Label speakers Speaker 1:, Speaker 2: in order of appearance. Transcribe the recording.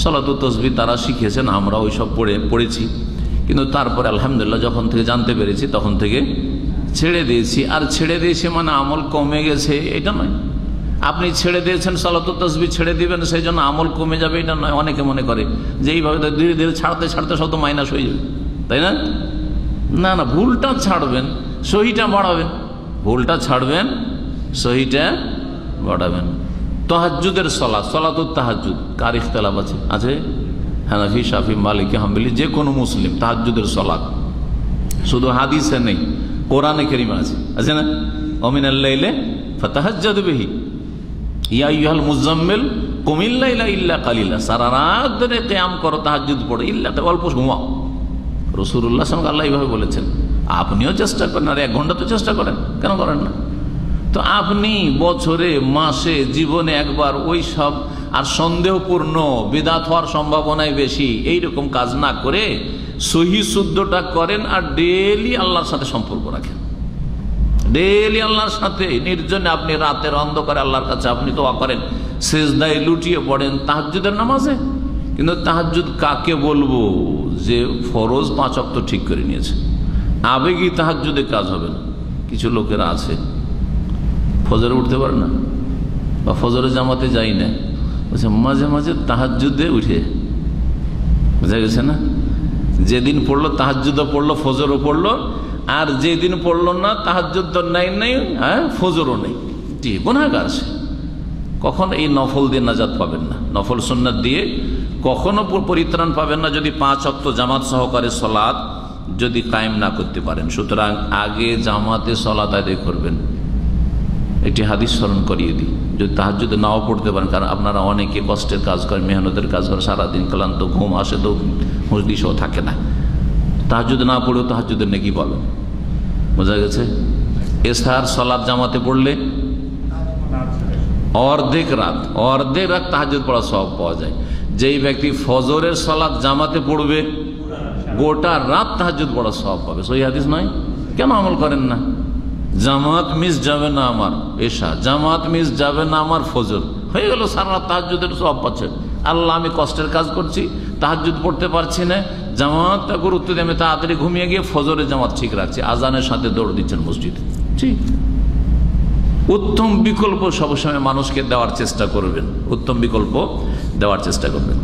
Speaker 1: সালাতুত তাসবিহ তারা শিখেছেন, আমরা ওইসব পড়েছি, কিন্তু তারপরে আলহামদুলিল্লাহ যখন থেকে জানতে পেরেছি তখন থেকে ছেড়ে দিয়েছি। আর ছেড়ে দিয়েছি মানে আমল কমে গেছে এটা নয়। আপনি ছেড়ে দিয়েছেন সালাতুত তাসবিহ ছেড়ে দিবেন সেই জন্য আমল কমে যাবে এটা নয়। অনেকে মনে করে যে এইভাবে ধীরে ধীরে ছাড়তে ছাড়তে সব তো মাইনাস হয়ে যাবে, তাই না? না না, ভুলটা ছাড়বেন, সহিটা বাড়াবেন। ভুলটা ছাড়বেন, সহিটা বাড়াবেন। তাহাজ্জুদের সালাত, সালাতুত তাহাজ্জুদ কার ইখতিলাফ আছে? হানাফি, শাফি, মালিকি, হাম্বলি, যে কোনো মুসলিম তাহাজ্জুদের সালাত শুধু হাদিসে নেই, কোরআনে কারীমে আছে না? ওমিনাল লাইলি ফাতাহাজ্জাদু বিহি ইয়া আইয়ুহাল মুজাম্মিল কুমিল লাইলা ইল্লা কালিলা। সারা রাত ধরে কিয়াম করো, তাহাজ্জুদ পড়ো, ইল্লা অল্প ঘুমাও। রাসূলুল্লাহ সাল্লাল্লাহু আলাইহি ওয়াসাল্লাম আল্লাহ এইভাবে বলেছেন। আপনিও চেষ্টা করেন, আর 1 ঘন্টা তো চেষ্টা করেন, কেন করেন না? তো আপনি বছরে, মাসে, জীবনে একবার ওই সব আর সন্দেহপূর্ণ বিদআত হওয়ার সম্ভাবনাই বেশি এইরকম কাজ না করে সহি শুদ্ধটা করেন, আর ডেইলি আল্লাহর সাথে সম্পর্ক রাখেন। ডেইলি আল্লাহর সাথে নির্জনে আপনি রাতের অন্ধকারে আল্লাহর কাছে আপনি দোয়া করেন, সিজদায় লুটিয়ে পড়েন তাহাজ্জুদের নামাজে। কিন্তু তাহাজ্জুদ কাকে বলবো? যে ফরজ 5 ওয়াক্ত ঠিক করে নিয়েছে। আবেগী তাহাজ্জুদে কাজ হবে না। কিছু লোকেরা আছে ফজরে উঠতে পারে না বা ফজরে জামাতে যাই না, বলছে মাঝে মাঝে তাহাজ্জুদে উঠে, বোঝা গেছে না? যেদিন পড়লো তাহাজ্জুদও পড়লো, ফজরও পড়লো, আর যেদিন পড়লো না তাহাজ্জুদ তো নাই, হ্যাঁ ফজরও নেই। জি, গুনাহগার সে। কখনো এই নফল দিয়ে নাজাত পাবেন না, নফল সুন্নাত দিয়ে কখনো পরিত্রাণ পাবেন না যদি 5 ওয়াক্ত জামাত সহকারে সালাত যদি কায়েম না করতে পারেন। সুতরাং আগে জামাতে সালাত আদায় করবেন। একটি হাদিস স্মরণ করিয়ে দিই, যদি তাহাজ্জুদে নাও পড়তে পারেন, কারণ আপনারা অনেকে কষ্টের কাজ করেন, মেহনতের কাজ করেন, সারাদিন ক্লান্ত, ঘুম আসে তো হুঁশদিশও থাকে না। তাহাজ্জুদ না পড়লেও তাহাজ্জুদের নেকি পাবেন, বোঝা গেছে? এশার সালাত জামাতে পড়লে অর্ধেক রাত তাহাজ্জুদ পড়া সওয়াব পাওয়া যায়। যেই ব্যক্তি ফজরের সালাত জামাতে পড়বে গোটা রাত তাহাজ্জুদ পড়া সওয়াব পাবে। সহিহ হাদিস নয়? কেন আমল করেন না? জামাত মিস যাবে না আমার এশা, জামাত মিস যাবে না আমার ফজর, হয়ে গেল সারা রাত তাহাজ্জুদের সওয়াব পাচ্ছে। আল্লাহ, আমি কষ্টের কাজ করছি, তাহাজ্জুদ পড়তে পারছি না, জামাতটা গুরুত্ব দিয়ে আমি তাড়াতাড়ি ঘুমিয়ে গিয়ে ফজরের জামাত ঠিক রাখছি, আজানের সাথে দৌড় দিচ্ছেন মসজিদে। ঠিক, উত্তম বিকল্প সবসময় মানুষকে দেওয়ার চেষ্টা করবেন, উত্তম বিকল্প দেওয়ার চেষ্টা করবেন।